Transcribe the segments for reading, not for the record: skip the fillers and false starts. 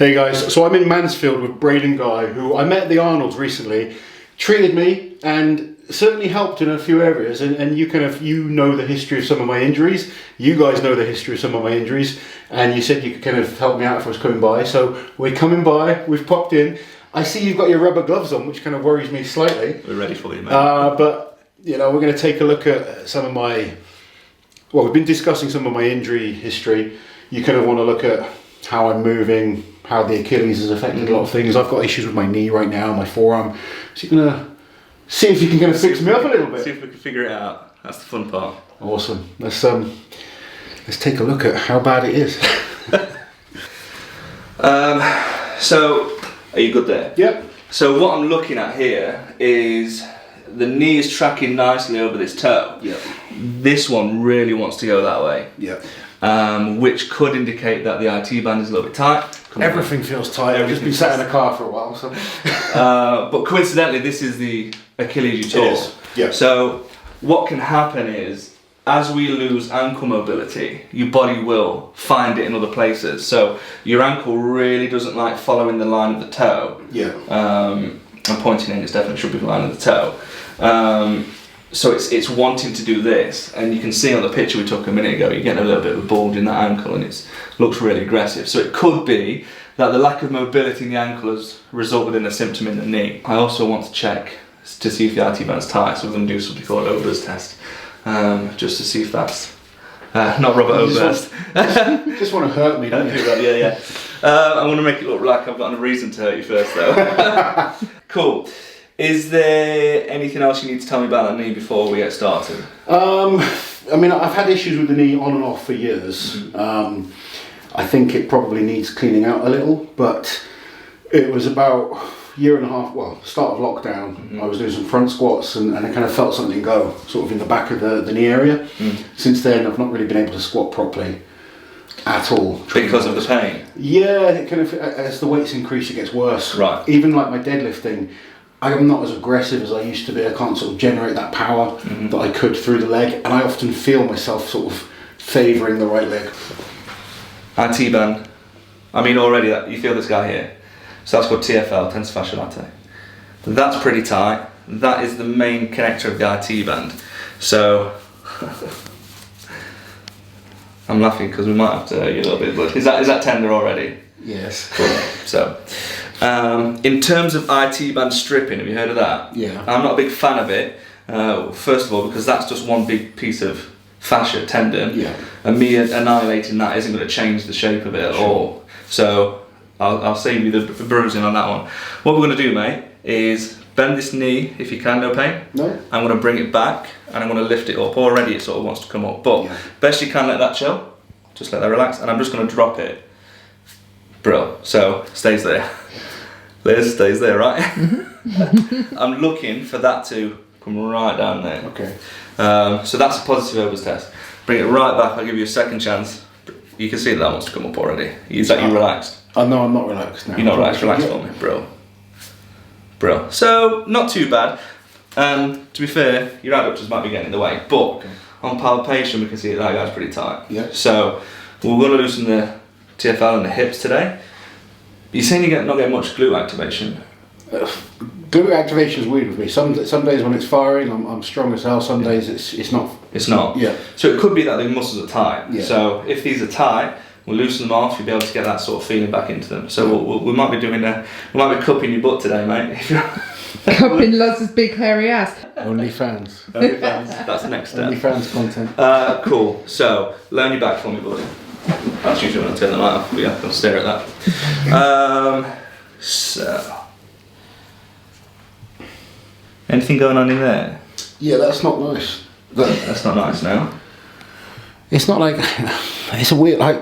Hey guys, so I'm in Mansfield with Braden Guy, who I met at the Arnold's recently, treated me and certainly helped in a few areas, and you know the history of some of my injuries, you guys know the history of some of my injuries, and you said you could kind of help me out if I was coming by, so we're coming by, we've popped in. I see you've got your rubber gloves on, which kind of worries me slightly. We're ready for you, mate. But, you know, we're going to take a look at some of my, well, we've been discussing some of my injury history. You kind of want to look at how I'm moving, how the Achilles has affected a lot of things. I've got issues with my knee right now, my forearm. So you're going to see if you can kind of fix me up a little bit. See if we can figure it out. That's the fun part. Awesome. Let's take a look at how bad it is. So, are you good there? Yep. So what I'm looking at here is the knee is tracking nicely over this toe. Yep. This one really wants to go that way. Yep. Which could indicate that the IT band is a little bit tight. Everything feels tight. I've just been sat in a car for a while. So. But coincidentally, this is the Achilles you tore. It is. Yeah. So what can happen is, as we lose ankle mobility, your body will find it in other places. So your ankle really doesn't like following the line of the toe. Yeah. I'm pointing in, it's definitely should be the line of the toe. So it's wanting to do this, and you can see on the picture we took a minute ago, you're getting a little bit of a bulge in that ankle, and it looks really aggressive. So it could be that the lack of mobility in the ankle has resulted in a symptom in the knee. I also want to check to see if the IT band's tight, so we're going to do something called Ober's test, just to see if that's not Robert Ober's. Just want to hurt me, don't you? Yeah. I want to make it look like I've got a reason to hurt you first, though. Cool. Is there anything else you need to tell me about that knee before we get started? I mean, I've had issues with the knee on and off for years. I think it probably needs cleaning out a little, but it was about a year and a half, well, start of lockdown, I was doing some front squats and I kind of felt something go, sort of in the back of the knee area. Since then, I've not really been able to squat properly at all. Because of the pain? Yeah, it kind of, as the weights increase, it gets worse. Right. Even like my deadlifting, I'm not as aggressive as I used to be. I can't sort of generate that power that I could through the leg, and I often feel myself sort of favouring the right leg. IT band. I mean, already you feel this guy here. So that's called TFL, Tenderised Fascia Latte. That's pretty tight. That is the main connector of the IT band. So I'm laughing because we might have to hurt you a little bit, but is that tender already? Yes. Cool. So, in terms of IT band stripping, have you heard of that? Yeah. I'm not a big fan of it. First of all, because that's just one big piece of fascia tendon. Yeah. And me annihilating that isn't going to change the shape of it at all. So I'll save you the bruising on that one. What we're going to do, mate, is bend this knee if you can, no pain. No. I'm going to bring it back and I'm going to lift it up. Already it sort of wants to come up, but best you can let that chill. Just let that relax, and I'm just going to drop it. Bro, so stays there. Liz stays there, right? I'm looking for that to come right down there. Okay. So that's a positive Ober's test. Bring it right back. I'll give you a second chance. You can see that wants to come up already. Is that you relaxed? No, I'm not relaxed now. You're not relaxed. Relax for me, bro. So not too bad. To be fair, your adductors might be getting in the way, but on palpation we can see that guy's pretty tight. Yeah. So we're going to loosen the TFL and the hips today. You're saying you're not getting much glute activation? Glute activation is weird with me. Some days when it's firing, I'm strong as hell. Some days it's not. It's not? Yeah. So it could be that the muscles are tight. Yeah. So if these are tight, we'll loosen them off, you'll be able to get that sort of feeling back into them. So we might be doing we might be cupping your butt today, mate. Cupping Loz's big hairy ass. Only fans. That's the next step. Only fans content. Cool. So learn your back for me, buddy. That's usually when I turn the light off, but yeah, I'll stare at that. So anything going on in there? Yeah, that's not nice. That's not nice now. It's not like, it's a weird, like,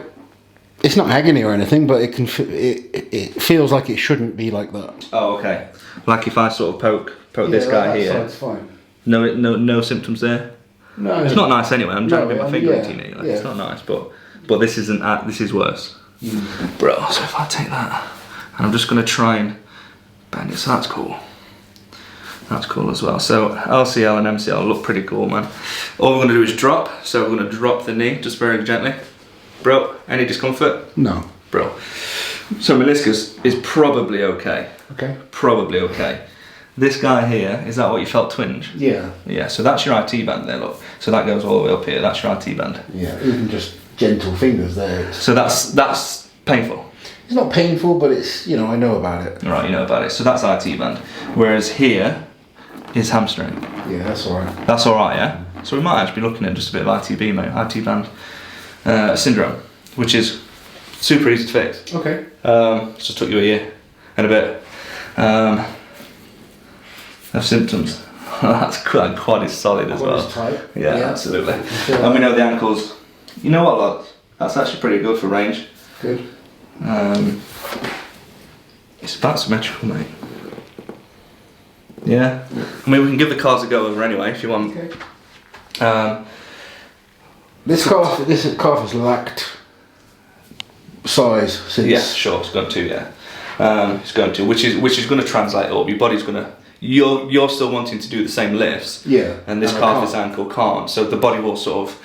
it's not agony or anything, but it can, it feels like it shouldn't be like that. Oh, okay. Like if I sort of poke this guy here. That's fine. No symptoms there. No, it's not nice anyway. I'm trying to put my finger into your knee. Yeah. It's not nice, but this isn't. This is worse, bro. So if I take that, and I'm just gonna try and bend it. So that's cool. That's cool as well. So LCL and MCL look pretty cool, man. All we're gonna do is drop. So we're gonna drop the knee just very gently. Bro, any discomfort? No. Bro. So meniscus is probably okay. Okay. Probably okay. This guy here, is that what you felt twinge? Yeah. Yeah, so that's your IT band there, look. So that goes all the way up here, that's your IT band. Yeah, even just gentle fingers there. So that's painful. It's not painful, but it's, you know, I know about it. Right, you know about it. So that's IT band. Whereas here is hamstring. Yeah, that's alright. That's alright, yeah? So we might actually be looking at just a bit of ITB, mate, IT band syndrome, which is super easy to fix. Okay. Just took you a year and a bit of symptoms. That's quad is solid as well. Tight. Yeah, absolutely. And we know the ankles. You know what, lads? That's actually pretty good for range. Good. It's about symmetrical, mate. Yeah. I mean, we can give the cards a go over anyway if you want. Okay. This calf has lacked size since. Yeah, sure. It's going to, yeah. It's going to, which is going to translate up. Your body's going to. You're still wanting to do the same lifts. Yeah. And this calf, this ankle can't. So the body will sort of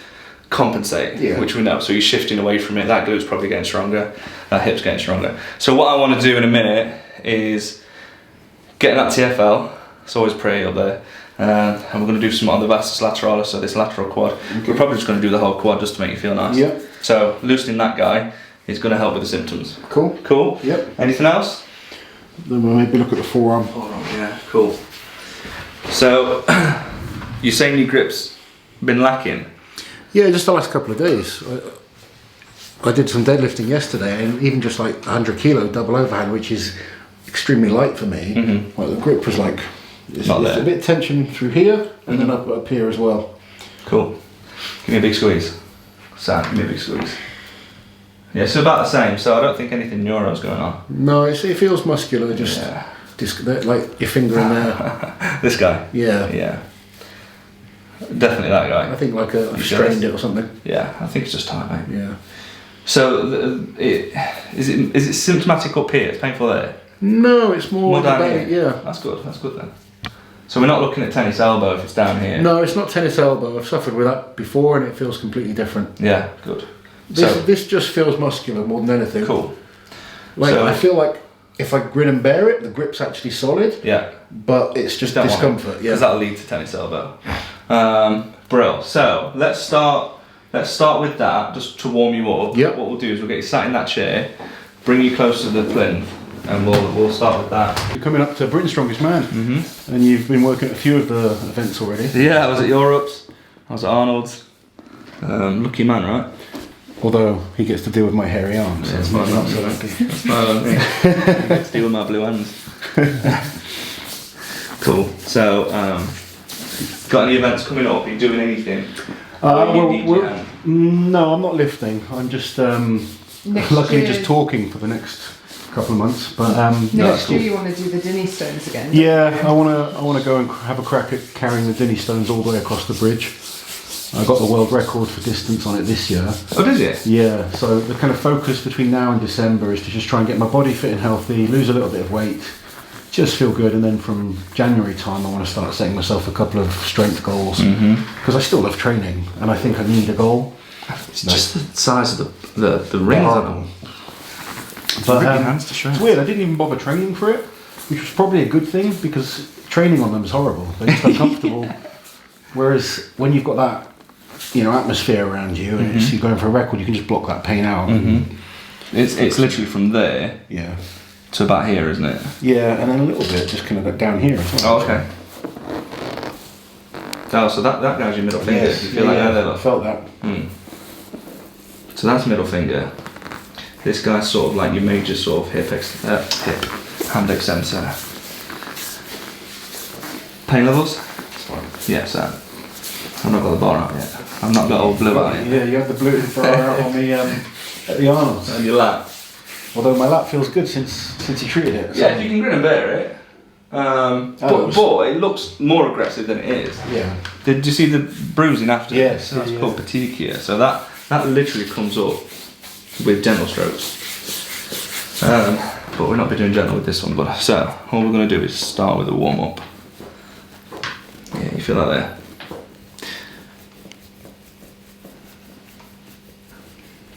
compensate, which we know. So you're shifting away from it. That glute's probably getting stronger. That hip's getting stronger. So what I want to do in a minute is getting that TFL. It's always pretty up there. And we're going to do some on the vastus lateralis, so this lateral quad. Okay. We're probably just going to do the whole quad just to make you feel nice. Yep. So loosening that guy is going to help with the symptoms. Cool. Cool? Yep. Anything else? Then we'll maybe look at the forearm. Yeah, cool. So, you're saying your grip's been lacking? Yeah, just the last couple of days. I did some deadlifting yesterday, and even just like 100 kilo double overhand, which is extremely light for me. Mm-hmm. Like the grip was like, it's a bit tension through here, and then up here as well. Cool. Give me a big squeeze. Sam, give me a big squeeze. Yeah, so about the same. So I don't think anything neuro's going on. No, it feels muscular. Just like your finger in there. This guy. Yeah. Yeah. Definitely that guy. I think like I've strained it or something. Yeah, I think it's just tight, mate. Yeah. So is it symptomatic up here? It's painful there. No, it's more down about here. Yeah. That's good. That's good then. So we're not looking at tennis elbow if it's down here. No, it's not tennis elbow. I've suffered with that before, and it feels completely different. Yeah, good. This just feels muscular more than anything. Cool. Like I feel like if I grin and bear it, the grip's actually solid. Yeah. But it's just discomfort. Yeah. Because that'll lead to tennis elbow. Brill. So let's start with that just to warm you up. Yep. What we'll do is we'll get you sat in that chair, bring you close to the plinth, and we'll start with that. You're coming up to Britain's Strongest Man, and you've been working at a few of the events already. Yeah, I was at Europe's, I was at Arnold's. Lucky man, right? Although he gets to deal with my hairy arms. Yeah, so not so lucky. That's fine. He gets to deal with my blue hands. Cool. So, got any events coming up? Are you doing anything? No, I'm not lifting. I'm just luckily just talking for the next couple of months. But next year you want to do the Dinny Stones again? Yeah, I want to go and have a crack at carrying the Dinny Stones all the way across the bridge. I got the world record for distance on it this year. Oh, did you? Yeah, so the kind of focus between now and December is to just try and get my body fit and healthy, lose a little bit of weight, just feel good, and then from January time I want to start setting myself a couple of strength goals, because I still love training and I think I need a goal. It's just the size of the rings on them. But hands to show. It's weird, I didn't even bother training for it, which was probably a good thing because training on them is horrible. They're just uncomfortable. Whereas when you've got that, atmosphere around you and you're going for a record, you can just block that pain out. It's literally from there to about here, isn't it? Yeah, and then a little bit just kind of down here as well. Oh, okay. Oh, so that goes your middle finger. Yes, you feel like that? I felt that. So that's middle finger. This guy's sort of like your major sort of hip hand extensor. Pain levels? Yeah, so I've not got the bar out yet. I've not got old blue out yet. Yeah, you have the blue bar out on me at the Arnold's. And your lat. Although my lat feels good since he treated it. Yeah, if you can grin and bear it. But it looks more aggressive than it is. Yeah. Did you see the bruising after? Yes. So that's called petechia. So that literally comes up with gentle strokes. But we're not be doing gentle with this one. But so all we're going to do is start with a warm up. Yeah, you feel that there?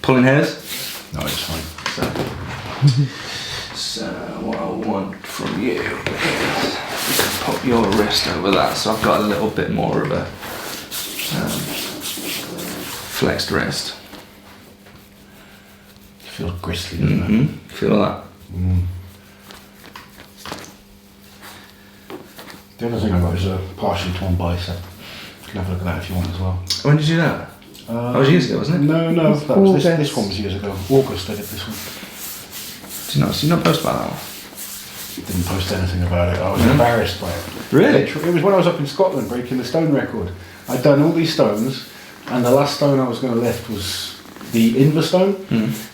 Pulling hairs? No, it's fine. So So what I want from you is you can put your wrist over that, so I've got a little bit more of a flexed wrist. It feels gristly, doesn't it? Feel that? The other thing I got is a partially torn bicep. You can have a look at that if you want as well. When did you do that? That was years ago, wasn't it? No, that was this one was years ago. August I did this one. Did you not post about that one? Didn't post anything about it. I was embarrassed by it. Really? It was when I was up in Scotland breaking the stone record. I'd done all these stones, and the last stone I was going to lift was the Inver stone.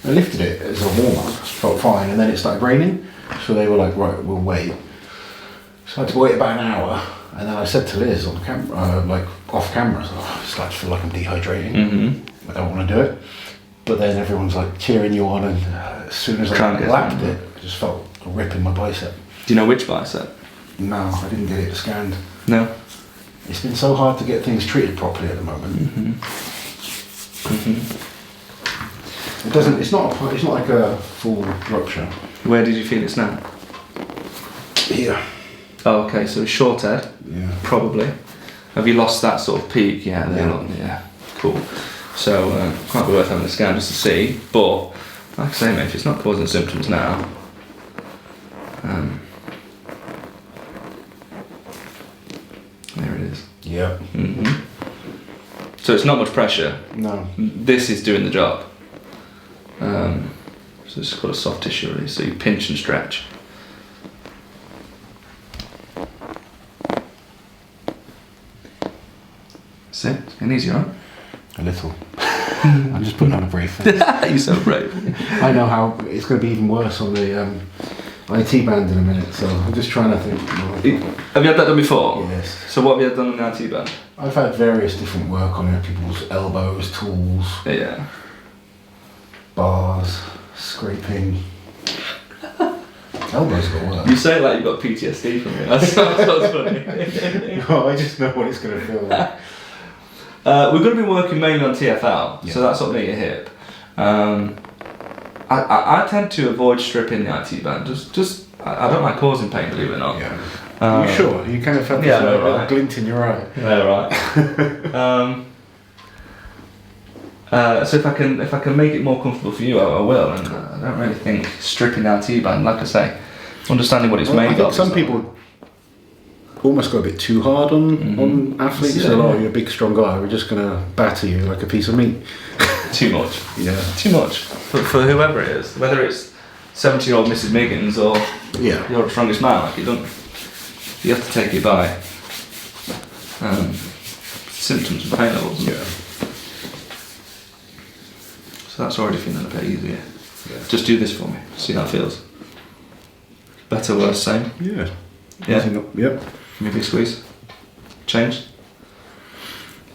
I lifted it as a warm-up, felt fine, and then it started raining. So they were like, right, we'll wait. So I had to wait about an hour, and then I said to Liz on camera, like off camera, I start to feel like I'm dehydrating. I don't want to do it. But then everyone's like cheering you on, and as soon as I lapped it, I just felt a rip in my bicep. Do you know which bicep? No, I didn't get it scanned. No. It's been so hard to get things treated properly at the moment. It doesn't. It's not like a full rupture. Where did you feel it snap? Here. Oh, okay. So it's short head. Yeah. Probably. Have you lost that sort of peak? Yeah. Yeah. Cool. So might be worth having a scan just to see. But like I say, mate, if it's not causing symptoms now, there it is. Yeah. So it's not much pressure. No. This is doing the job. So it's got a soft tissue release. So you pinch and stretch. That's it. It's getting easier, right? A little. I'm just putting on a brave face. You're so brave. I know how it's going to be even worse on the IT band in a minute, so I'm just trying to think. Have you had that done before? Yes. So what have you had done on the IT band? I've had various different work on people's elbows, tools, Yeah. bars, scraping. Elbows got worse. You say it like you've got PTSD from it. That's funny. No, I just know what it's going to feel like. We're going to be working mainly on TFL, so that's up near your hip. I tend to avoid stripping the IT band. Just I don't like causing pain, believe it or not. Yeah. Are you sure? You kind of have this little glint in your eye. Yeah, right. So if I can make it more comfortable for you, I will. And I don't really think stripping the IT band, like I say, understanding what it's made of. I think some people almost go a bit too hard on athletes. They're like, you're a big strong guy, we're just going to batter you like a piece of meat. Too much. Yeah. Too much. For whoever it is, whether it's 70-year-old Mrs. Miggins or you're the strongest man, like you have to take it by symptoms and pain levels. Yeah. So that's already feeling a bit easier. Yeah. Just do this for me. See how it feels. Better, worse, same. Yeah. Yeah. Yep. Maybe a squeeze. Change.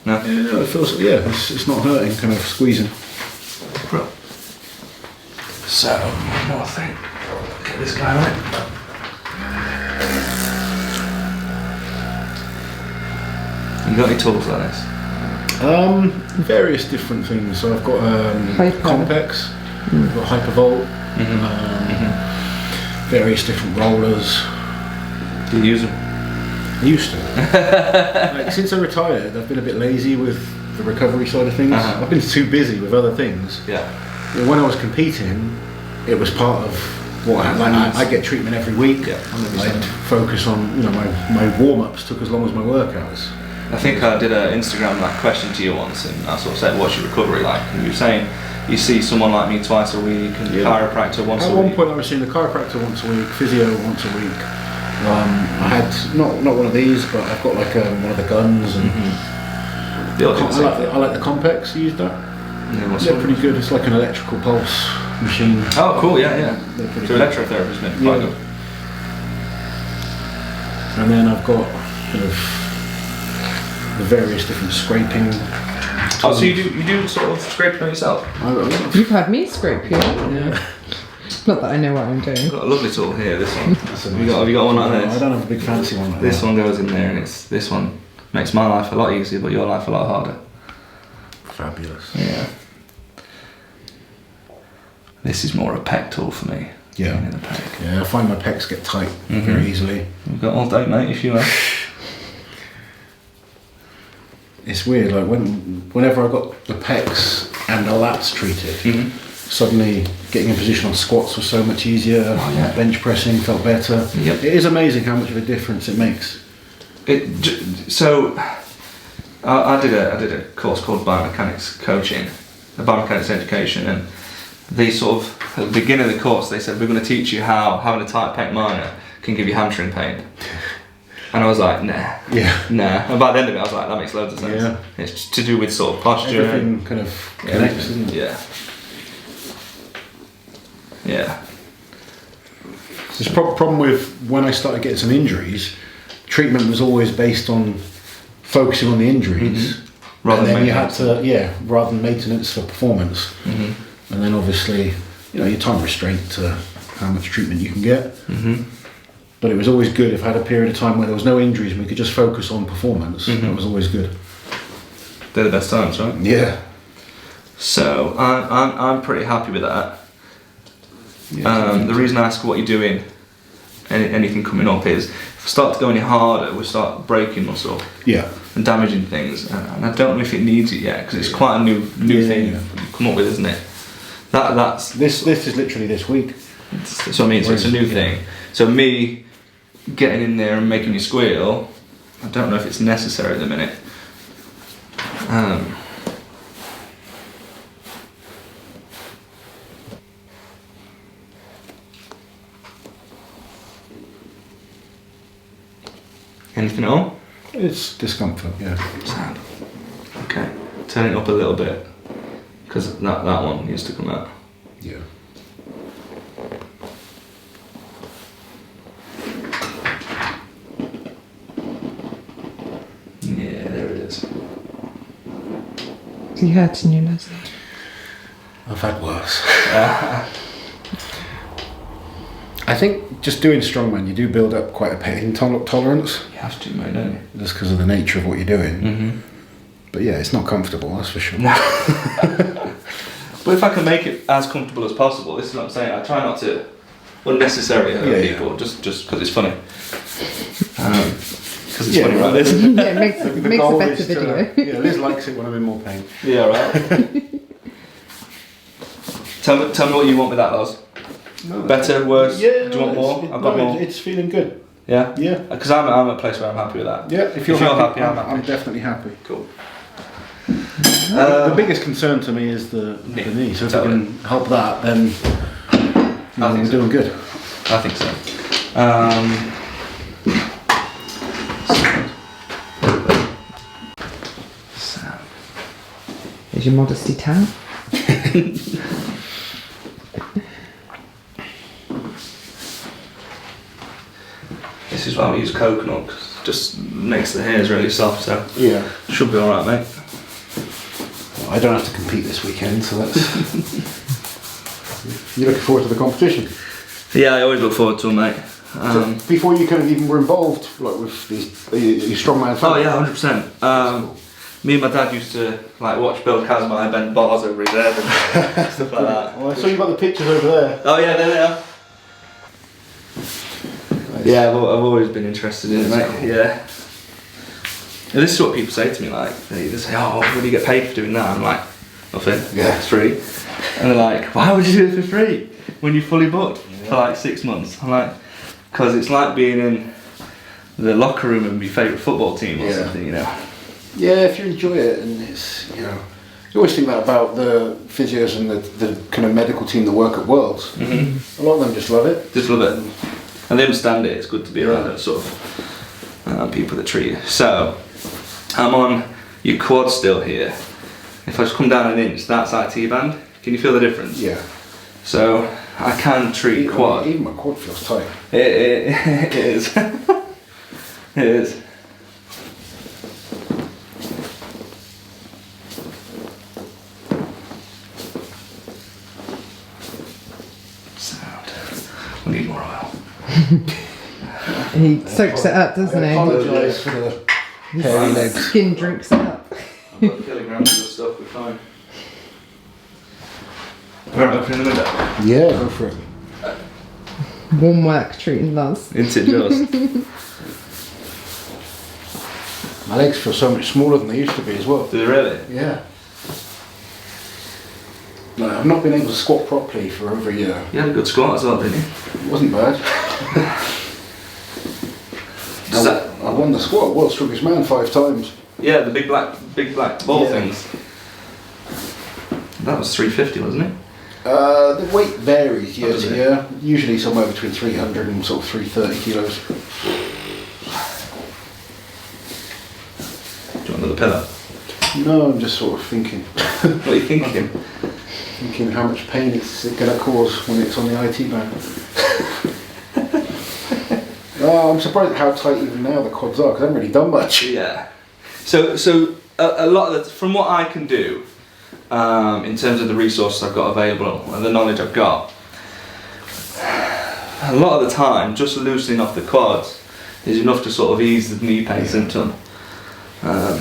No. Yeah, it feels. Yeah, it's not hurting. Kind of squeezing. Bro. So one more thing. Get this guy right. You got any tools like this? Various different things. So I've got Compex, I've got Hypervolt, various different rollers. Do you use them? I used to. Like, since I retired, I've been a bit lazy with the recovery side of things. I've been too busy with other things. Yeah. When I was competing, it was part of what I get treatment every week. Yeah. I'd focus on, my warm-ups took as long as my workouts. I think I did an Instagram question to you once, and I sort of said, "What's your recovery like?" And you were saying you see someone like me twice a week, and chiropractor once a week. At one point, I was seeing the chiropractor once a week, physio once a week. I had not one of these, but I've got like one of the guns, and I like the Compex. You used that? Yeah, they're pretty good. It's like an electrical pulse machine. Oh, cool! Yeah. So electrotherapy is quite good. And then I've got kind of the various different scraping. Oh, so you do sort of scraping on yourself? You've had me scrape you. Yeah. Not that I know what I'm doing. I've got a lovely tool here. This one. Have you got one like this? I don't have a big fancy one like this. One goes in there, and this one makes my life a lot easier, but your life a lot harder. Fabulous. Yeah. This is more a pec tool for me. Yeah. In the pec. Yeah, I find my pecs get tight very easily. We've got all day, mate, if you are. It's weird, like whenever I got the pecs and the lats treated, suddenly getting in position on squats was so much easier. Bench pressing felt better. Yep. It is amazing how much of a difference it makes. So I did a course called biomechanics coaching, biomechanics education, and they sort of at the beginning of the course they said we're going to teach you how having a tight pec minor can give you hamstring pain. And I was like, nah. Yeah. Nah. And by the end of it, I was like, that makes loads of sense. Yeah. It's to do with sort of posture. Everything kind of connects, isn't it? Yeah. Yeah. There's a problem with when I started getting some injuries, treatment was always based on focusing on the injuries. Rather and than then you had maintenance. to, rather than maintenance for performance. And then obviously, your time restraint to how much treatment you can get. But it was always good if I had a period of time where there was no injuries and we could just focus on performance. That was always good. They're the best times, right? Yeah. So I'm pretty happy with that. The reason I ask what you're doing, anything coming up, is if I start to go any harder, we start breaking muscle. Yeah. And damaging things, and I don't know if it needs it yet because it's quite a new thing you've come up with, isn't it? That's This is literally this week. so I mean, so it's a new thing. So me getting in there and making you squeal, I don't know if it's necessary at the minute. Anything at all? It's discomfort, yeah. Sad. Okay, turn it up a little bit because that one needs to come out. Yeah. Yeah, there it is. Are you hurting you, Leslie? I've had worse. I think just doing strongman, you do build up quite a pain tolerance. You have to, mate, don't you? Just because of the nature of what you're doing. But yeah, it's not comfortable, that's for sure. But if I can make it as comfortable as possible, this is what I'm saying. I try not to unnecessarily hurt people, just because it's funny. Because it's funny, right, Liz? Yeah, it makes a better video. Liz likes it when I'm in more pain. Yeah, right. Tell me what you want with that, Loz. No, Better, worse? Yeah, Do you want more? I've got more. It's feeling good. Yeah? Yeah. Because I'm at a place where I'm happy with that. Yeah, if you're happy, I'm I'm definitely happy. Cool. The biggest concern to me is the knee. So if we can help that, then we're doing good. I think so. Here's your modesty towel. This is why we use coconut, 'cause it just makes the hairs really soft, so Yeah. should be alright, mate. I don't have to compete this weekend, so that's. You're looking forward to the competition. Yeah, I always look forward to it, mate. So before you kind of even were involved, like with these strongman. Oh yeah, 100%. Me and my dad used to watch Bill Kazmaier bend bars over his head and stuff like that. Well, I saw you got the pictures over there. Oh yeah, there they are. Yeah, I've always been interested in it, mate. Cool. Yeah. And this is what people say to me, they say, "Oh, what do you get paid for doing that?" I'm like, "Nothing. Yeah. It's free." And they're like, "Why would you do it for free when you're fully booked for 6 months?" I'm like, "Because it's like being in the locker room of your favourite football team or something, you know." Yeah, if you enjoy it, and it's you always think that about the physios and the kind of medical team that work at Worlds. A lot of them just love it. Just love it. And they understand it. It's good to be around those sort of people that treat you. So, I'm on your quad still here. If I just come down an inch, that's IT band. Can you feel the difference? Yeah. So, I can treat quad. Even my quad feels tight. It is. It is. Sound. We need more oil. He soaks it up, doesn't I he? apologise for the hairy legs. Skin drinks it up. I've got kilograms of stuff, we're fine. We're opening the window. Yeah, go for it. Warm work treating lads. Isn't it just? My legs feel so much smaller than they used to be as well. Do they really? Yeah. No, I've not been able to squat properly for over a year. You had a good squat as well, didn't you? It wasn't bad. I won the squat, world's strongest man 5 times. Yeah, the big black ball Yeah. things. That was 350, wasn't it? The weight varies year does to it? year. Usually somewhere between 300 and sort of 330 kilos. Do you want another pillow? No, I'm just sort of thinking. What are you thinking? Thinking how much pain it's going to cause when it's on the IT band. I'm surprised at how tight even now the quads are, because I haven't really done much. Yeah. So a lot of the, from what I can do, in terms of the resources I've got available and the knowledge I've got, a lot of the time, just loosening off the quads is enough to sort of ease the knee pain symptom. You're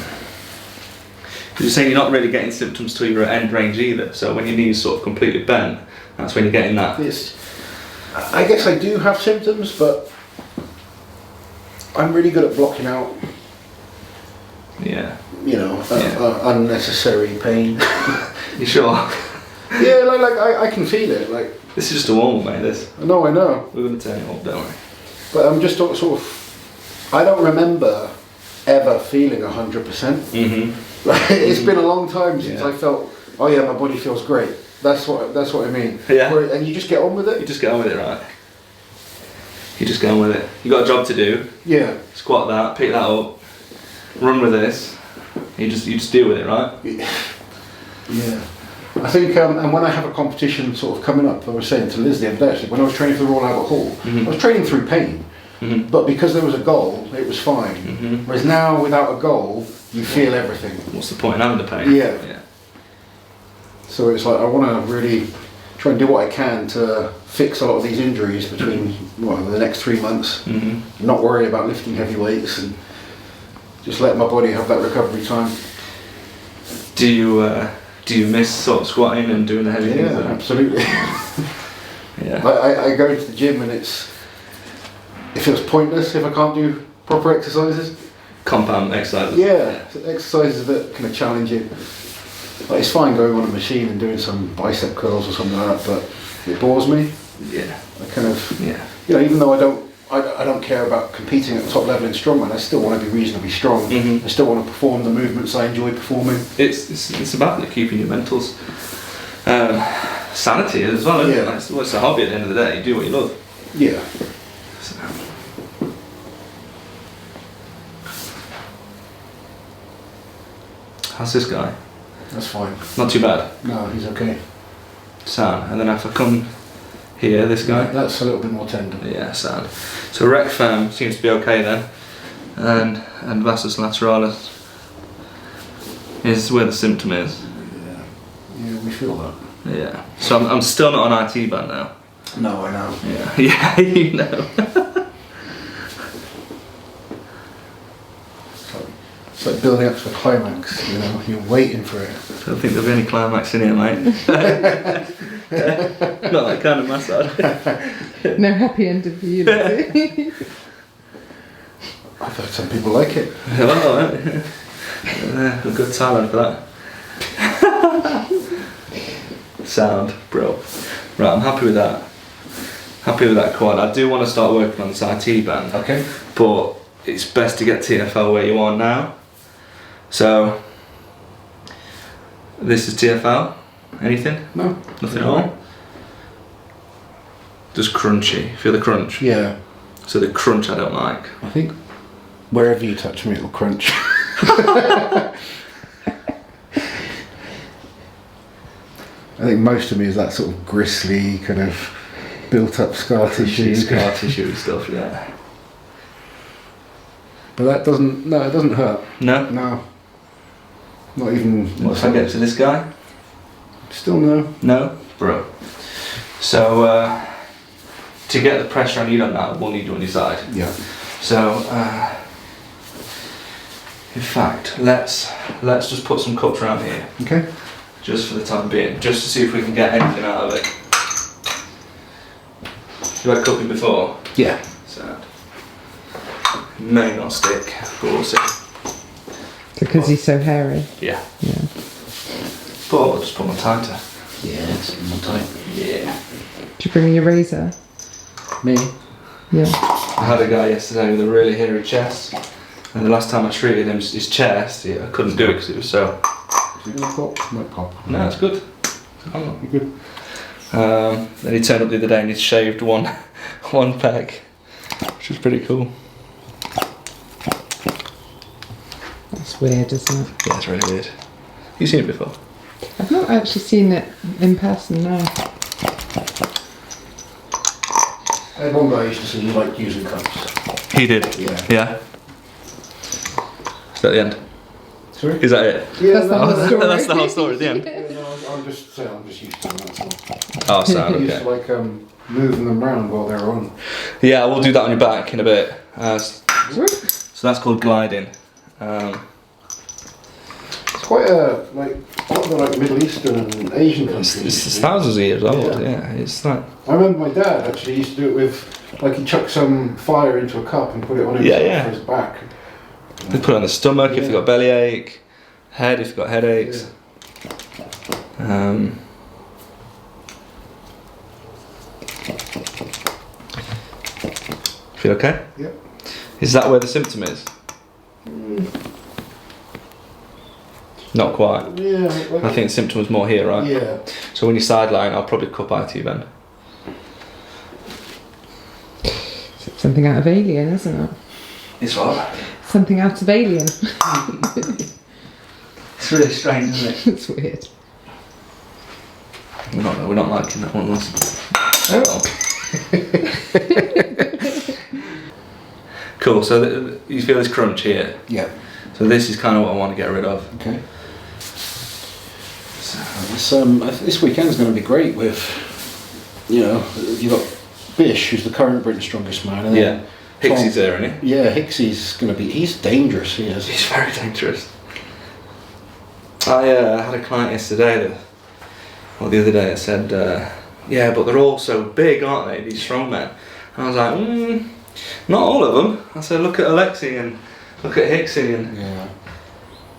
saying you're not really getting symptoms till you're at end range either, so when your knee's sort of completely bent, that's when you're getting that. I guess I do have symptoms, but I'm really good at blocking out, Yeah. unnecessary pain. You sure? Yeah, I can feel it. Like, This is just a warm up, mate, this. I know. We're going to turn it up, don't worry. But I'm just sort of, I don't remember ever feeling 100%. Mm-hmm. Like, it's been a long time since Yeah. I felt, oh yeah, my body feels great. That's what I mean. Yeah. And you just get on with You it. just get on with it, right? You just get on with it. You got a job to do. Yeah. Squat that, pick that up, run with this. You just deal with it, right? Yeah. I think, and when I have a competition sort of coming up, I was saying to Liz the other day, actually, when I was training for the Royal Albert Hall, Mhm. I was training through pain. Mm-hmm. But because there was a goal, it was fine. Mhm. Whereas now, without a goal, you feel everything. What's the point in having the pain? Yeah. So it's like I want to really try and do what I can to fix a lot of these injuries between the next 3 months. Mm-hmm. Not worry about lifting heavy weights and just let my body have that recovery time. Do you miss sort of squatting and doing the heavy things? Yeah, absolutely. Yeah. I go into the gym and it feels pointless if I can't do proper exercises. Compound exercises. Yeah, so exercises that kind of challenge you. Like, it's fine going on a machine and doing some bicep curls or something like that, but it bores me. Yeah. I kind of, Yeah. even though I don't care about competing at the top level in strongman, I still want to be reasonably strong. Mhm. I still want to perform the movements I enjoy performing. It's about keeping your mentals sanity as well, isn't it? Yeah. Like, it's a hobby at the end of the day. You do what you love. Yeah. So. How's this guy? That's fine. Not too bad. No, he's okay. Sound. And then if I come here, this guy. That's a little bit more tender. Yeah, sound. So rec fem seems to be okay then, and vastus lateralis is where the symptom is. Yeah, we feel that. Yeah. So I'm still not on IT band now. No, I know. Yeah. Yeah, you know. It's like building up to the climax, you're waiting for it. I don't think there'll be any climax in here, mate. Not that kind of massage. No happy ending for you, Lizzie. I've heard some people like it. Oh, a good talent for that. Sound, bro. Right, I'm happy with that. Happy with that quad. I do want to start working on this IT band. Okay. But it's best to get TFL where you are now. So, this is TFL. Anything? No. Nothing at all? Just crunchy. Feel the crunch? Yeah. So the crunch I don't like. I think wherever you touch me, it'll crunch. I think most of me is that sort of gristly, kind of built up scar tissue. Scar tissue stuff, yeah. But that doesn't, it doesn't hurt. No? No. Not even. What if I get to this guy? Still no. No? Bro. So, to get the pressure I need on that, we'll need you on your side. Yeah. So, in fact, let's just put some cups around here, Okay. just for the time being, just to see if we can get anything out of it. You had cupping before? Yeah. Sad. May not stick, but we'll see. Because he's so hairy. Yeah. Yeah. But I'll just put my tighter. Yeah, it's more tight. Yeah. Did you bring your razor? Me? Yeah. I had a guy yesterday with a really hairy chest, and the last time I treated him, his chest, I couldn't do it because it was so. Is it gonna pop? Might pop. No, it's good. You good? Then he turned up the other day and he'd shaved one peg, which was pretty cool. That's weird, isn't it? Yeah, it's really weird. You seen it before? I've not actually seen it in person, no. I had one guy used to say you like using cups. He did. Yeah. Yeah. Is that the end? Sorry? Is that it? Yeah, That's the whole story. That's the whole story at the end. I'm just used to them, that's all. Oh, sound I used okay. to like moving them around while they were on. Yeah, we'll do that on your back in a bit. So Whoop. that's called gliding. It's quite a like a lot of the like Middle Eastern and Asian countries. It's thousands of years old. Yeah, it's like. I remember my dad actually used to do it with, like he chucked some fire into a cup and put it on his, for his back. They put it on the stomach if you've got bellyache, head if you've got headaches. Feel okay? Yep. Is that where the symptom is? Not quite. Yeah. I think the symptom was more here, right? Yeah. So when you sideline, I'll probably cup out to you then. Something out of Alien, isn't it? It's what? Something out of Alien. It's really strange, isn't it? It's weird. We're not liking that one, was Oh. Cool, so you feel this crunch here? Yeah. So this is kind of what I want to get rid of. Okay. So this weekend's going to be great with, you've got Bish, who's the current Britain's strongest man. And then Hicksy's there, isn't he? Yeah, Hicksy's going to be, he's dangerous, he is. He's very dangerous. I had a client yesterday, the other day, that said, yeah, but they're all so big, aren't they, these strongmen? And I was like, not all of them. I said, look at Alexi and look at Hicksy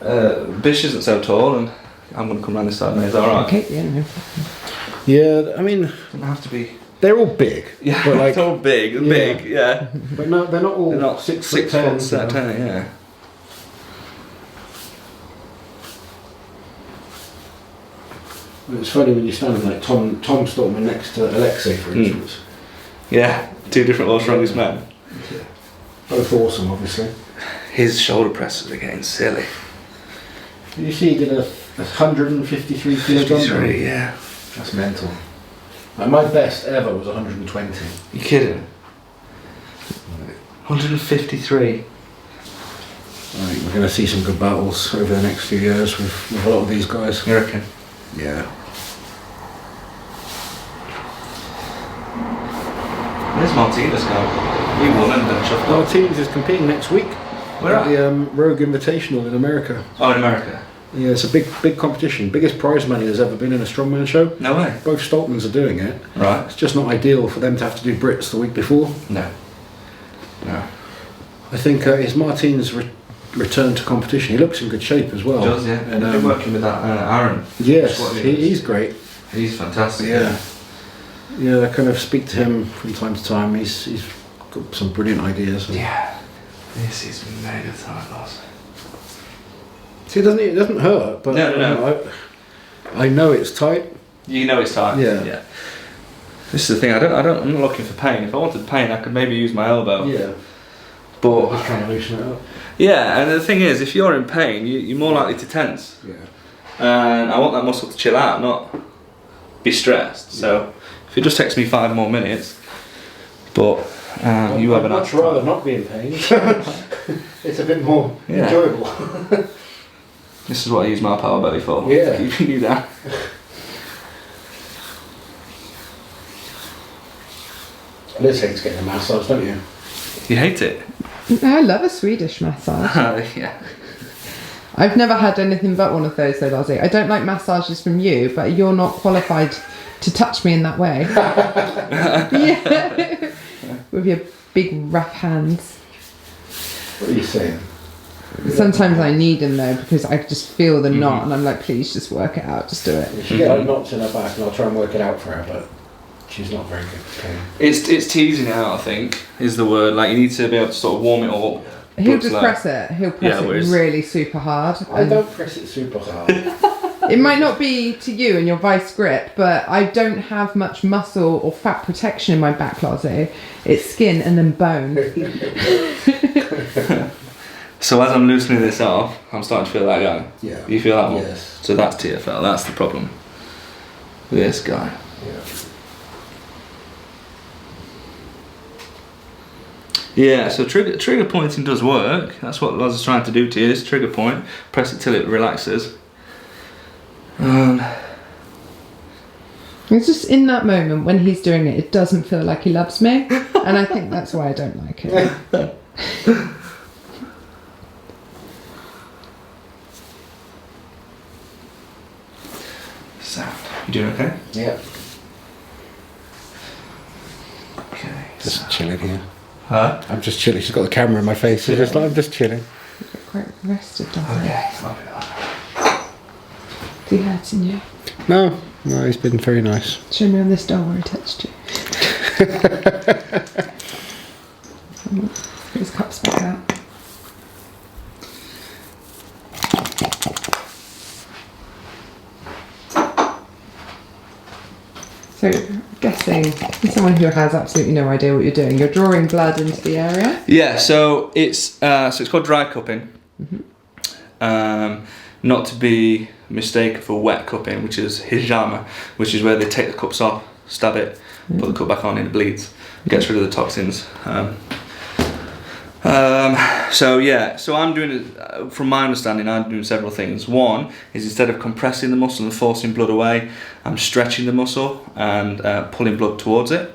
and Bish isn't so tall, and I'm going to come round this side now, is that alright? Okay, yeah, no. Yeah, I mean, Doesn't have to be. they're all big. Yeah, but like, it's all big, big, yeah. But no, they're not all They're not 6 6 foot 10. foot, 10, yeah. It's funny when you're standing like Tom Stockman next to Alexei, for instance. Yeah, 2 different world's strongest men. Yeah. Both awesome, obviously. His shoulder presses are getting silly. Did you see he did a 153 kilo dumbbell? 53, yeah. That's mental. Like my best ever was 120. You kidding? 153. I think we're going to see some good battles over the next few years with a lot of these guys. You reckon? Yeah. Where's Martinez going? He won and then chuffed Our off. teams is competing next week. Where at at? the Rogue Invitational in America. Oh, in America. Yeah, it's a big competition. Biggest prize money there's ever been in a strongman show. No way. Both Stoltmans are doing it. Right. It's just not ideal for them to have to do Brits the week before. No. No. I think it's Martin's return to competition. He looks in good shape as well. He does, yeah. And I've been working with that Aaron. yes, That's what he's great. He's fantastic. Yeah. Yeah, I kind of speak to him from time to time. He's got some brilliant ideas. Yeah. This is mega tight loss. See, it doesn't hurt, but No. I know it's tight. You know it's tight. Yeah. This is the thing. I'm not looking for pain. If I wanted pain, I could maybe use my elbow. Yeah. But Just trying to loosen it up. yeah, and the thing is, if you're in pain, you're more likely to tense. Yeah. And I want that muscle to chill out, not be stressed. So if it just takes me 5 more minutes, but you have I'd an much rather not be in pain. It's a bit more enjoyable. This is what I use my power belly for. Yeah. Keeping you down. Liz hates getting a massage, don't you? You hate it? I love a Swedish massage. Yeah. I've never had anything but one of those though, Lozzie. I don't like massages from you, but you're not qualified to touch me in that way. Yeah. With your big rough hands. What are you saying? Sometimes I need them though, because I just feel the knot and I'm like, please just work it out, just do it. She get knots in her back and I'll try and work it out for her, but she's not very good at pain. It's teasing it out, I think, is the word. Like, you need to be able to sort of warm it up. He'll just press it. He'll press it really super hard. I don't press it super hard. It might not be to you and your vice grip, but I don't have much muscle or fat protection in my back latte. It's skin and then bone. So as I'm loosening this off, I'm starting to feel that guy. Yeah. You feel that one? Yes. So that's TFL. That's the problem. This guy. Yeah, so trigger pointing does work. That's what Loz is trying to do to you, is trigger point. Press it till it relaxes. It's just in that moment when he's doing it, it doesn't feel like he loves me. And I think that's why I don't like it. Sound. You doing okay? Yeah. Okay. Just chilling here. Huh? I'm just chilling. She's got the camera in my face. So just like, I'm just chilling. Quite rested, doesn't Okay. it? Is he hurting you? No, he's been very nice. Show me on this doll where he touched you. Put his cups back out. So, guessing, someone who has absolutely no idea what you're doing, you're drawing blood into the area? Yeah, so it's called dry cupping. Not to be mistaken for wet cupping, which is hijama, which is where they take the cups off, stab it, put the cup back on and it bleeds, gets rid of the toxins. So I'm doing it, from my understanding, I'm doing several things. One is, instead of compressing the muscle and forcing blood away, I'm stretching the muscle and pulling blood towards it.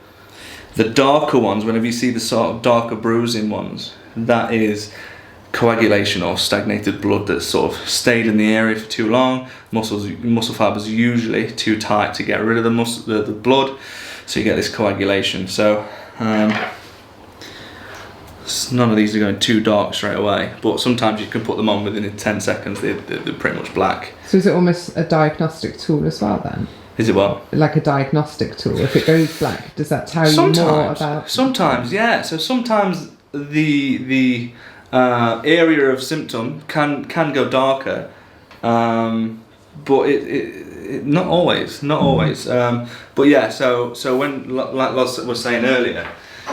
The darker ones, whenever you see the sort of darker bruising ones, that is coagulation or stagnated blood that's sort of stayed in the area for too long. Muscle fibers are usually too tight to get rid of the blood, so you get this coagulation. So none of these are going too dark straight away, but sometimes you can put them on within 10 seconds, they're pretty much black. So is it almost a diagnostic tool as well then? Is it what? Like a diagnostic tool. If it goes black, does that tell you more about... Sometimes, yeah. So sometimes the area of symptom can go darker, but it not always. But yeah, so when, like Loz was saying earlier,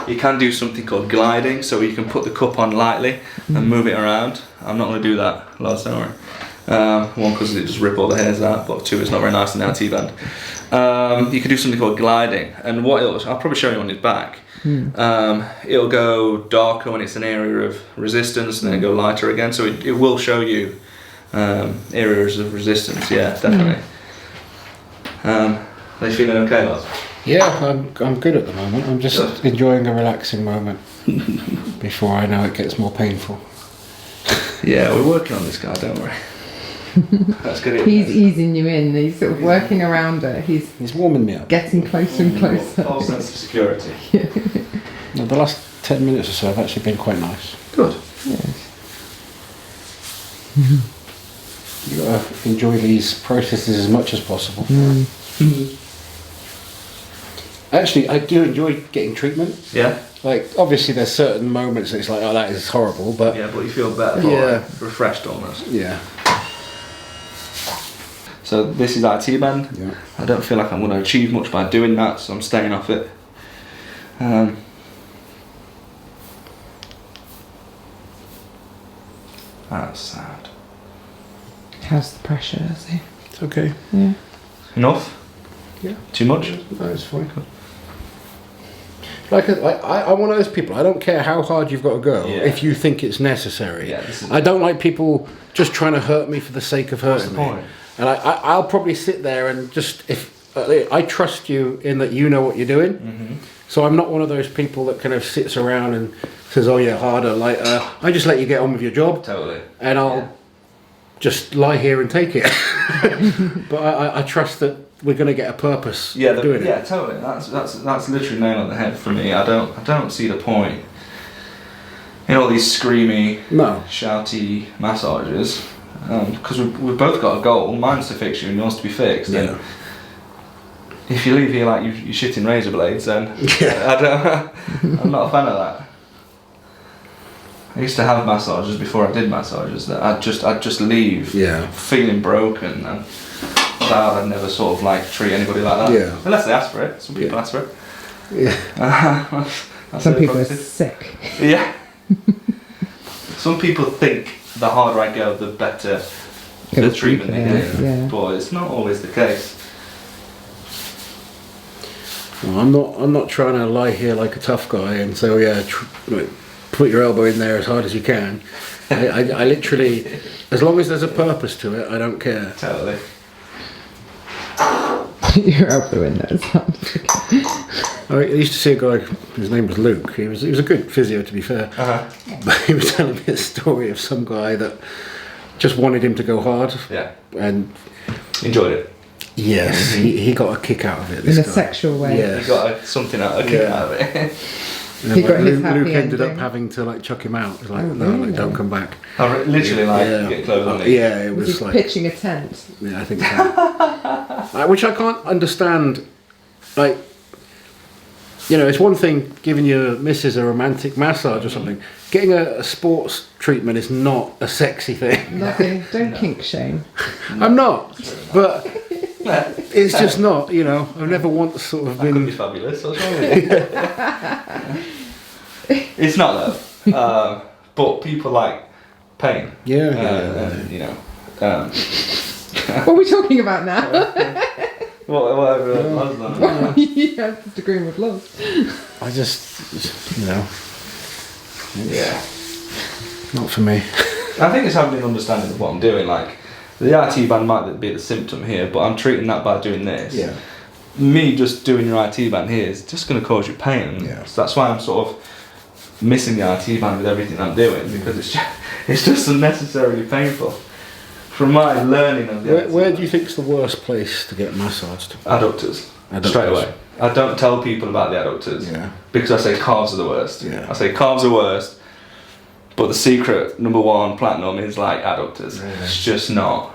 you can do something called gliding, so you can put the cup on lightly and move it around. I'm not going to do that, Loz, don't worry. One, because it just rip all the hairs out, but two, it's not very nice in the T-band. You can do something called gliding, and I'll probably show you on his back. It'll go darker when it's an area of resistance, and then go lighter again, so it will show you areas of resistance, yeah, definitely. Are you feeling okay, Loz? Yeah, I'm good at the moment. I'm just enjoying a relaxing moment before I know it gets more painful. Yeah, we're working on this guy, don't worry. That's good. He's easing you in, he's sort of working around it, He's warming me up. getting closer and closer. False sense of security. No, the last 10 minutes or so have actually been quite nice. Good. You've got to enjoy these processes as much as possible. Actually, I do enjoy getting treatment. Yeah? Like, obviously there's certain moments that it's like, oh, that is horrible, but... Yeah, but you feel better, refreshed almost. Yeah. So this is our T-band. Yeah. I don't feel like I'm going to achieve much by doing that, so I'm staying off it. That's sad. How's the pressure, is he? It's okay. Yeah. Enough? Yeah. Too much? No, it's fine. Like, I'm one of those people, I don't care how hard you've got to go if you think it's necessary. Yeah, I don't like people just trying to hurt me for the sake of hurting me. Point? And I'll probably sit there and just, if I trust you in that you know what you're doing. So I'm not one of those people that kind of sits around and says, oh yeah, harder, lighter. I just let you get on with your job. Totally. And I'll just lie here and take it. But I trust that we're going to get a purpose Yeah, doing it. yeah, totally. That's literally nail on the head for me. I don't see the point in all these screamy, shouty massages, because we've both got a goal. Mine's to fix you, and yours to be fixed. Yeah. And if you leave here like you're shitting razor blades, then I'm not a fan of that. I used to have massages before I did massages that I'd just leave feeling broken, and I'd never sort of like treat anybody like that. Yeah. Unless they ask for it. Some people ask for it. Yeah. Some people are sick. Yeah. Some people think the harder I go, the better the treatment they get. Yeah. But it's not always the case. Well, I'm not trying to lie here like a tough guy and say, put your elbow in there as hard as you can. I literally, as long as there's a purpose to it, I don't care. Totally. Your elbow in there as hard as you can. I used to see a guy, his name was Luke. He was a good physio, to be fair. But he was telling me a story of some guy that just wanted him to go hard. Yeah. And enjoyed it. Yes, he got a kick out of it. This in a guy. Sexual way. Yeah. He got a kick out of it. Yeah, He got his happy Luke ended ending. up having to like chuck him out. He was like, really? don't come back. Literally get clothes on it. Yeah, it Was was he like pitching a tent? Yeah, I think so. Which I can't understand. Like, it's one thing giving your missus a romantic massage or something. Getting a sports treatment is not a sexy thing. Nothing. Don't kink shame. I'm not, but it's just not. I've never once sort of That could been. be fabulous. What's wrong with it? It's not though. But people like pain. Yeah. What are we talking about now? Whatever. You have disagreeing with love. I just, Yeah. not for me. I think it's having an understanding of what I'm doing. Like, the IT band might be the symptom here, but I'm treating that by doing this. Yeah. Me just doing your IT band here is just going to cause you pain. Yeah. So that's why I'm sort of missing the IT band with everything I'm doing, because it's just unnecessarily painful. From my learning of the Where do you think's the worst place to get massaged? Adductors. Straight away. I don't tell people about the adductors because I say calves are the worst. Yeah. I say calves are worst, but the secret number one platinum is like adductors. Really? It's just not.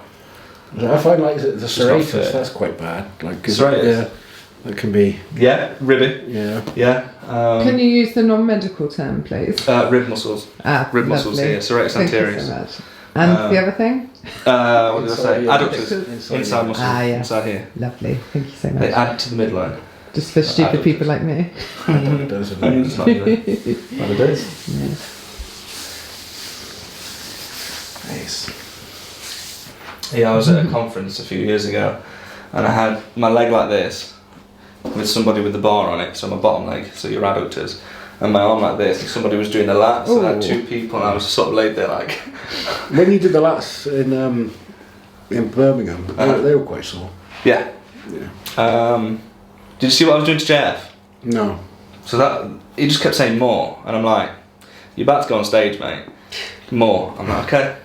I find like the not serratus, fair. that's quite bad. Like Serratus? Yeah, that can be. Yeah, ribby. Yeah. Yeah. Can you use the non-medical term, please? Rib muscles. Rib muscles lovely. here. Serratus Thank you anterior. so much. And the other thing? What did I say? yeah. Adductors. Inside muscles. Yeah. Inside here. Lovely. Thank you so They much. add to the midline. Just for stupid people like me. Those are It's not what it is. Nice. Yeah, I was at a conference a few years ago, and I had my leg like this, with somebody with the bar on it, so my bottom leg, so your adductors, and my arm like this, and somebody was doing the lats, and I had two people, and I was sort of laid there like... When you did the lats in Birmingham, they were quite sore. Yeah. Did you see what I was doing to JF? No. So that, he just kept saying more, and I'm like, you're about to go on stage, mate. More. I'm like, okay.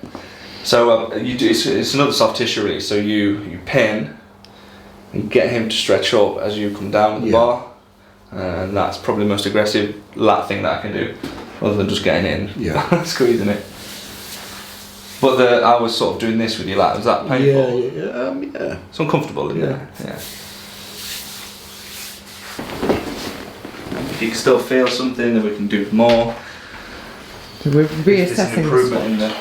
So you do. It's another soft tissue release. So you pin and get him to stretch up as you come down with the bar, and that's probably the most aggressive lat thing that I can do, other than just getting in, squeezing it. But I was sort of doing this with your lat. Was that painful? Yeah. It's uncomfortable, isn't it? Yeah. If you can still feel something, then we can do more. So we're There's an reassessing improvement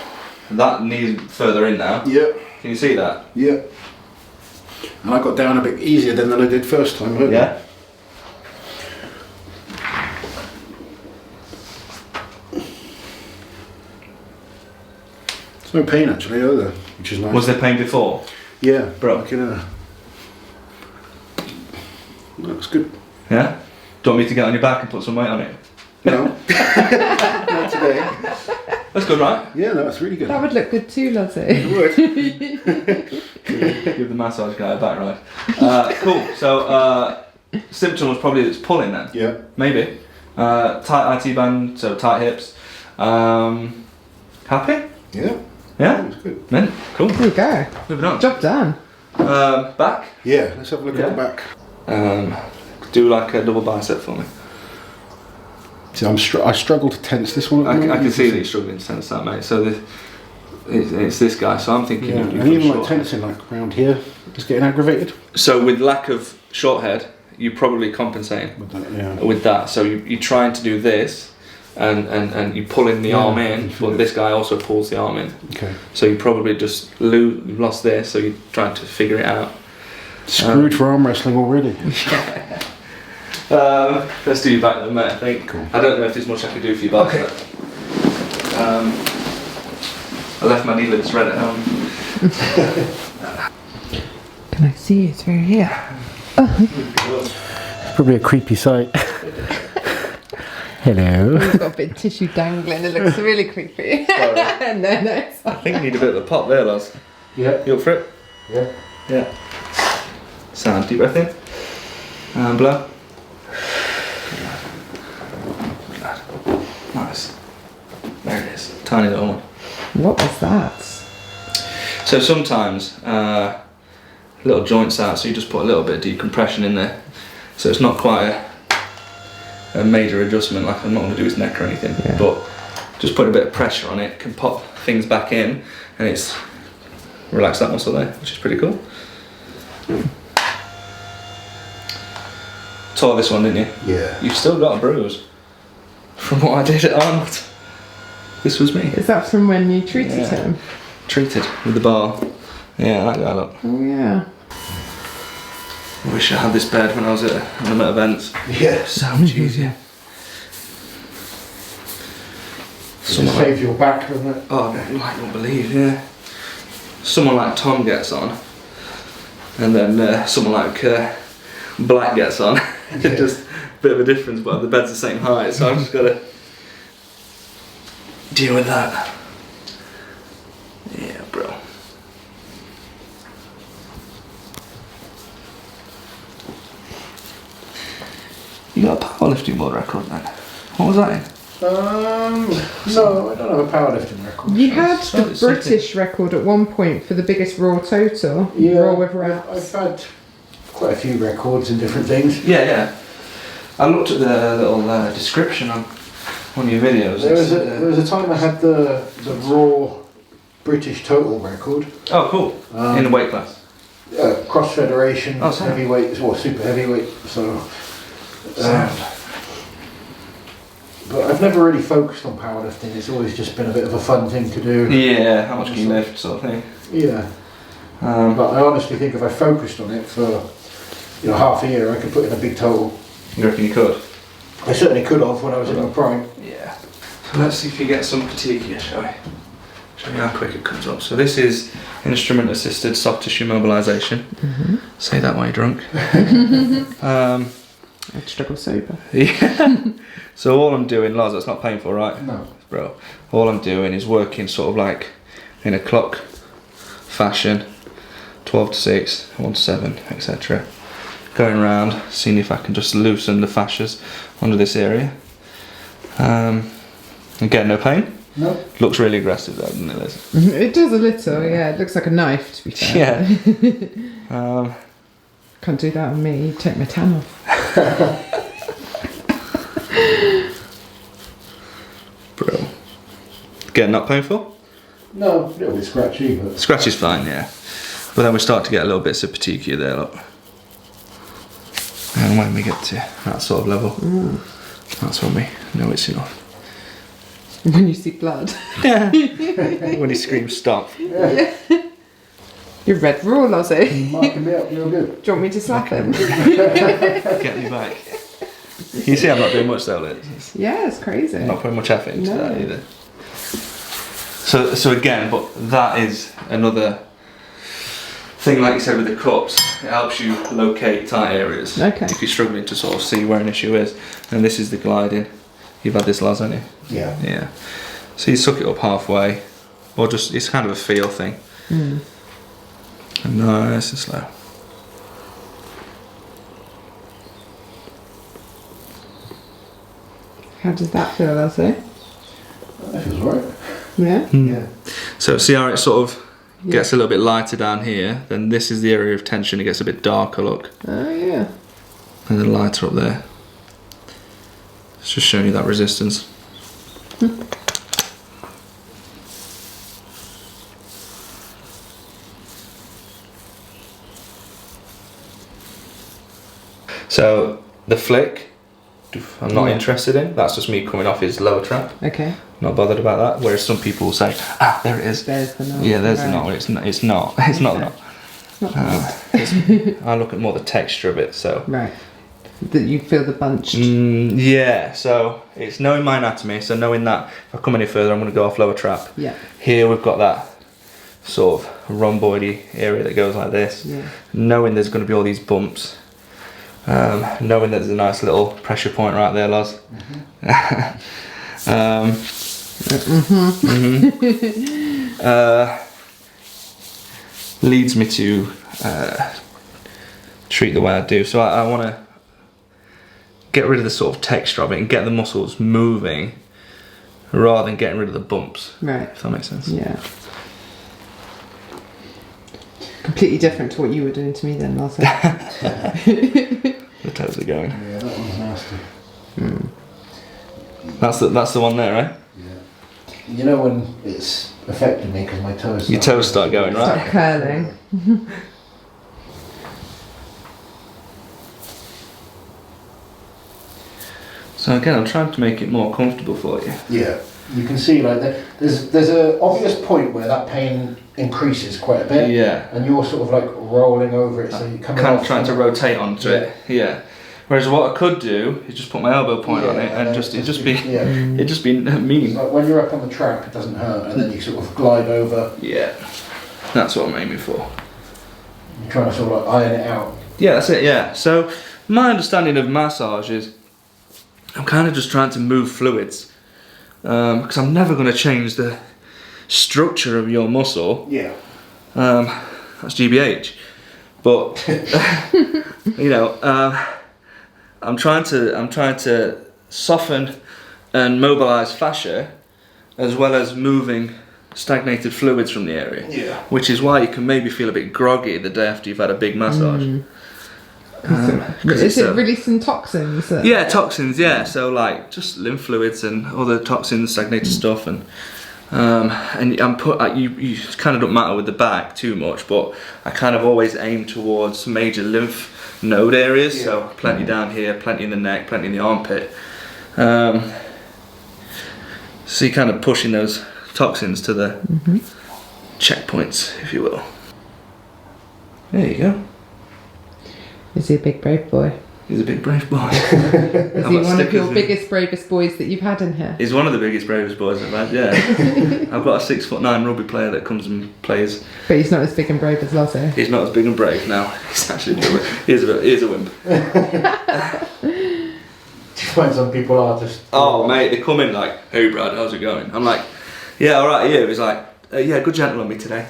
in that knee further in now. Yeah. Can you see that? Yeah. And I got down a bit easier than I did first time. Yeah. There's no pain actually either, which is nice. Was there pain before? Yeah, Bro. like that's good. Yeah? Do you want me to get on your back and put some weight on it? No. Not today. That's good, right? Yeah, no, that's really good. That would look good too, Lottie. It would. Give the massage guy a back ride. Cool. So, symptom was probably it's pulling then. Yeah. Maybe. Tight IT band, so tight hips. Happy? Yeah. Yeah? That's good. Then, cool. There you go. Moving on. Job done. Back. Yeah, let's have a look at the back. Do like a double bicep for me. See, I struggle to tense this one. I can see that you're struggling to tense that, mate. So it's this guy. So I'm thinking. Yeah, and even like tensing like around here, just getting aggravated. So with lack of short head, you're probably compensating with that. So you're trying to do this, and you pull in the arm in, but this guy also pulls the arm in. Okay. So you probably just you've lost this. So you're trying to figure it out. Screwed for arm wrestling already. Let's do your back then, mate. I think. Cool. I don't know if there's much I can do for your back. Okay. I left my needle thread at home. Can I see you through here? It's probably a creepy sight. Hello. We've got a bit of tissue dangling. It looks really creepy. No, it's I think you need a bit of a pop there, lads. Yeah. You up for it? Yeah. Yeah. Sound, deep breath in. And blow. Nice. There it is. Tiny little one. What was that? So sometimes little joints out, so you just put a little bit of decompression in there. So it's not quite a major adjustment, like I'm not going to do his neck or anything, but just put a bit of pressure on it, can pop things back in, and it's relax that muscle there, which is pretty cool. Tore this one, didn't you? Yeah. You've still got a bruise from what I did at Arnold. This was me. Is that from when you treated him? Treated with the bar. Yeah, that guy, look. Oh yeah. I wish I had this bed when I was at them at events. Yeah. So much easier. It saves your back, doesn't it? Oh, like you won't believe, yeah. Someone like Tom gets on, and then someone like Black gets on. Just a bit of a difference, but the bed's the same height, so I've just got to deal with that. Yeah, bro. You got a powerlifting world record then? What was that in? No, I don't have a powerlifting record. You had the British record at one point for the biggest raw total. Yeah, Raw with reps. I've had quite a few records in different things. Yeah, yeah. I looked at the little description on one of your videos. There was a time I had the raw British total record. Oh, cool. In the weight class. Cross Federation, Oh, sorry. heavyweight, or super heavyweight. So. But I've never really focused on powerlifting. It's always just been a bit of a fun thing to do. Yeah, how much can you lift, sort of thing. Yeah. But I honestly think if I focused on it for half a year, I could put in a big total. You reckon you could? I certainly could have when I was in my prime. Yeah. So let's see if you get some fatigue here, shall we? Show you how quick it comes up. So this is instrument assisted soft tissue mobilisation. Mm-hmm. Say that while you're drunk. I'd struggle sober. Yeah. So all I'm doing, Lars, that's not painful, right? No. Bro. All I'm doing is working sort of like in a clock fashion, 12 to 6, 1 to 7, etc. Going around, seeing if I can just loosen the fascias under this area. And get no pain. No. Looks really aggressive though, doesn't it, Liz? It does a little, yeah. It looks like a knife, to be fair. Yeah. Can't do that on me. Take my tan off. Bro. Getting not painful? No, a little bit scratchy, but... Scratch is fine, yeah. But then we start to get a little bits of fatigue here there, look. And when we get to that sort of level, that's when we know it's enough. When you see blood. Yeah. When he screams stop. Yeah. You're red raw, Lozzie. Marking me up real good. Do you want me to slap him? Get me back. You see I'm not doing much though, Liz. Yeah, it's crazy. I'm not putting much effort into No. that either. So again, but that is another thing, like you said with the cups, it helps you locate tight areas. Okay. If you're struggling to sort of see where an issue is. And this is the gliding. You've had this, Laz, haven't you? Yeah. Yeah. So you suck it up halfway, or just, it's kind of a feel thing. Mm. And nice and slow. How does that feel, Lozzie? That feels right. Yeah? Yeah. So see how it sort of gets a little bit lighter down here, then this is the area of tension. It gets a bit darker, look. Oh yeah. And then lighter up there. It's just showing you that resistance. So the flick, I'm not interested in. That's just me coming off his lower trap. Okay. Not bothered about that. Whereas some people will say, ah, there it is. There's the knot. Yeah, there's right. the knot. It's not. It's not. It's not the knot. I look at more the texture of it. So. Right. That you feel the bunched. Yeah. So it's knowing my anatomy. So knowing that if I come any further, I'm going to go off lower trap. Yeah. Here we've got that sort of rhomboidy area that goes like this. Yeah. Knowing there's going to be all these bumps. Knowing that there's a nice little pressure point right there, Loz. Leads me to treat the way I do. So I want to get rid of the sort of texture of it and get the muscles moving rather than getting rid of the bumps. Right. If that makes sense. Yeah. Completely different to what you were doing to me then, Marcel. The toes are going. Yeah, that one's nasty. That's the one there, right? Yeah. You know when it's affecting me because my toes. Your toes start going, right? Start curling. So again, I'm trying to make it more comfortable for you. Yeah, you can see like there's a obvious point where that pain increases quite a bit. Yeah. And you're sort of like rolling over it, so you come Kind of trying to rotate onto it. Yeah. Whereas what I could do is just put my elbow point on it and it'd just be mean. Like when you're up on the trap, it doesn't hurt, and then you sort of glide over. Yeah. That's what I'm aiming for. You're trying to sort of like iron it out. Yeah, that's it. Yeah. So my understanding of massage is I'm kind of just trying to move fluids because I'm never going to change the structure of your muscle. Yeah. That's GBH. But you know, I'm trying to soften and mobilize fascia as well as moving stagnated fluids from the area. Yeah. Which is why you can maybe feel a bit groggy the day after you've had a big massage. Is it releasing toxins? Yeah, toxins. Yeah, so like just lymph fluids and other toxins, stagnated stuff, and you kind of don't matter with the back too much, but I kind of always aim towards major lymph node areas. Yeah. So plenty down here, plenty in the neck, plenty in the armpit. So you're kind of pushing those toxins to the checkpoints, if you will. There you go. Is he a big brave boy? He's a big brave boy. Is he one of your biggest, bravest boys that you've had in here? He's one of the biggest, bravest boys I've had, yeah. I've got a 6'9" rugby player that comes and plays. But he's not as big and brave as Lazo. He's not as big and brave, no. He's actually he's a wimp. Do you find some people are just... Oh, mate, they come in like, hey, Brad, how's it going? I'm like, yeah, all right, you? He's like, yeah, good gentle on me today.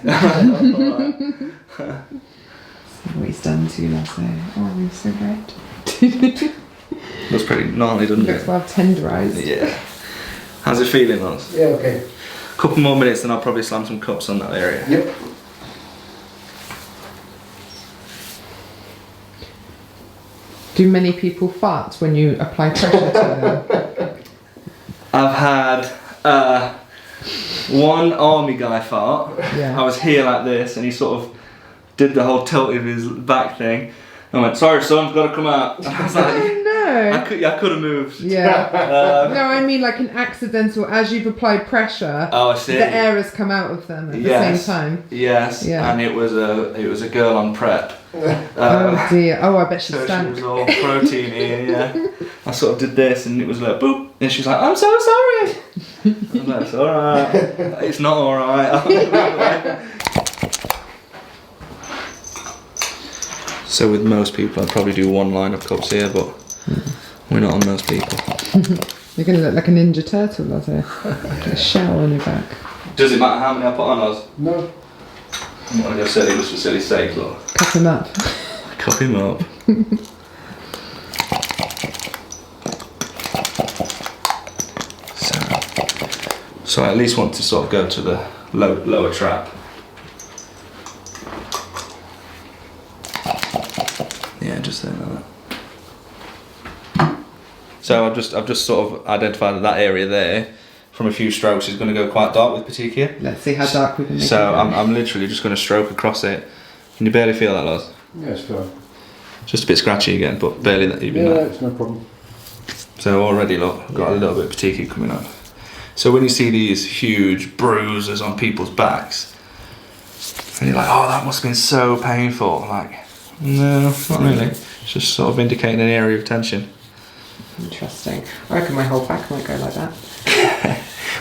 What he's done to you, Lazo. Oh, he's so great. Looks pretty gnarly, doesn't Looks it? well tenderised. Yeah. How's it feeling, Lance? Yeah, okay. Couple more minutes, then I'll probably slam some cups on that area. Yep. Do many people fart when you apply pressure to them? I've had one army guy fart. Yeah. I was here like this, and he sort of did the whole tilt of his back thing. I went, sorry son, I've got to come out. And I was like, Oh no! I could have moved. Yeah. No, I mean like an accidental, as you've applied pressure, Oh, I see. the air has come out of them at the same time. Yes. Yeah. And it was a girl on prep. Oh dear. Oh, I bet she So she stank. was all proteiny, yeah. I sort of did this, and it was like boop, and she's like, I'm so sorry. I was like, it's alright. It's not alright. So with most people, I'd probably do one line of cups here, but we're not on most people. You're going to look like a Ninja Turtle, Lazo. Like a shell on your back. Does it matter how many I put on, Oz? No. I'm not going to go silly just for silly sake, look. Cut him up. Cup him up. So I at least want to sort of go to the lower trap. So I've just sort of identified that area there from a few strokes is going to go quite dark with petechia. Let's see how dark we can make it. So I'm literally just going to stroke across it. Can you barely feel that, Loz? Yeah, it's fine. Just a bit scratchy again, but barely that even Yeah, that. it's no problem. So already, look, I've got a little bit of petechia coming up. So when you see these huge bruises on people's backs, and you're like, oh, that must have been so painful. Like, no, not really. It's just sort of indicating an area of tension. Interesting. I reckon my whole back might go like that.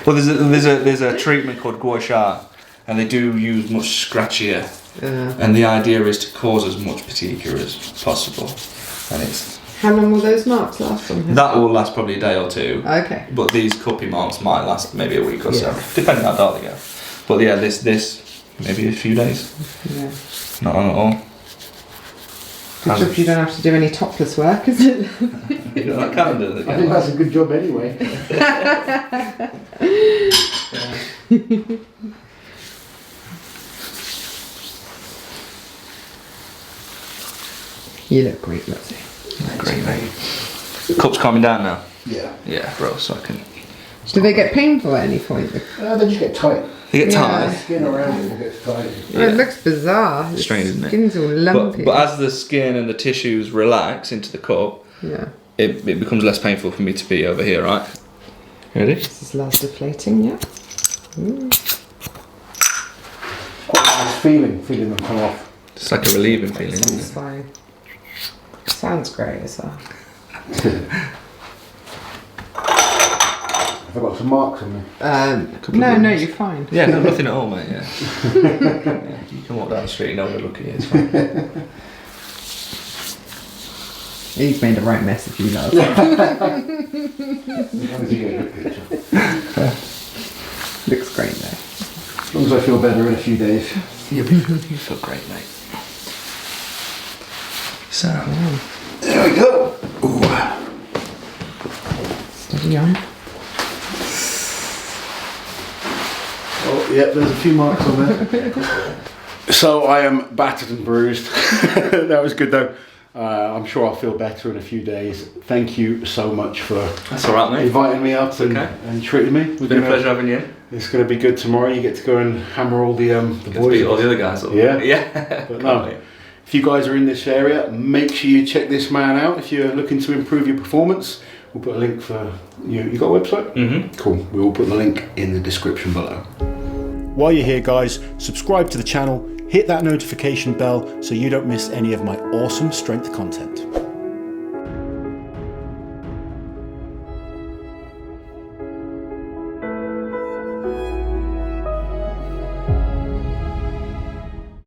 Well, there's a treatment called gua sha, and they do use much scratchier. And the idea is to cause as much petechia as possible. And it's How long will those marks last on him? that will last probably a day or two. Okay. But these cuppy marks might last maybe a week or so, Yeah. depending how dark they go. But yeah, this maybe a few days. Yeah. Not on at all. Good job you don't have to do any topless work, is it? You got that calendar that I think that's a good job anyway. You look great, Lottie. Great, mate. Cup's calming down now. Yeah. Yeah, bro. So I can. Do they get painful at any point? They just get tight. They get Yeah. tired. Skin around it gets tight. Oh, it looks bizarre. The Strange, isn't it? Skin's all lumpy. But as the skin and the tissues relax into the cup, yeah. it becomes less painful for me to be over here, right? Ready? This is last deflating, yeah. Quite a nice feeling them come off. It's like a relieving feeling, isn't Sounds it? fine. Sounds great as well. I've got some marks on me. No, you're fine. Yeah, no, nothing at all, mate. Yeah. Yeah, you can walk down the street and no one will look at you. It's fine. He's made a right mess of you, love. As long as you get a good picture. Looks great though. As long as I feel better in a few days. You feel great, mate. So, There we go. Ooh. Steady on. Oh, yeah, there's a few marks on there. So I am battered and bruised. That was good though. I'm sure I'll feel better in a few days. Thank you so much for that's all right, mate. inviting me up and treating me. It's been a pleasure having you. It's going to be good tomorrow. You get to go and hammer all the boys. Beat all the other guys up. Yeah. Yeah. But no, if you guys are in this area, make sure you check this man out. If you're looking to improve your performance, we'll put a link for you. You got a website? Mm-hmm. Cool. We will put the link in the description below. While you're here, guys, subscribe to the channel, hit that notification bell so you don't miss any of my awesome strength content.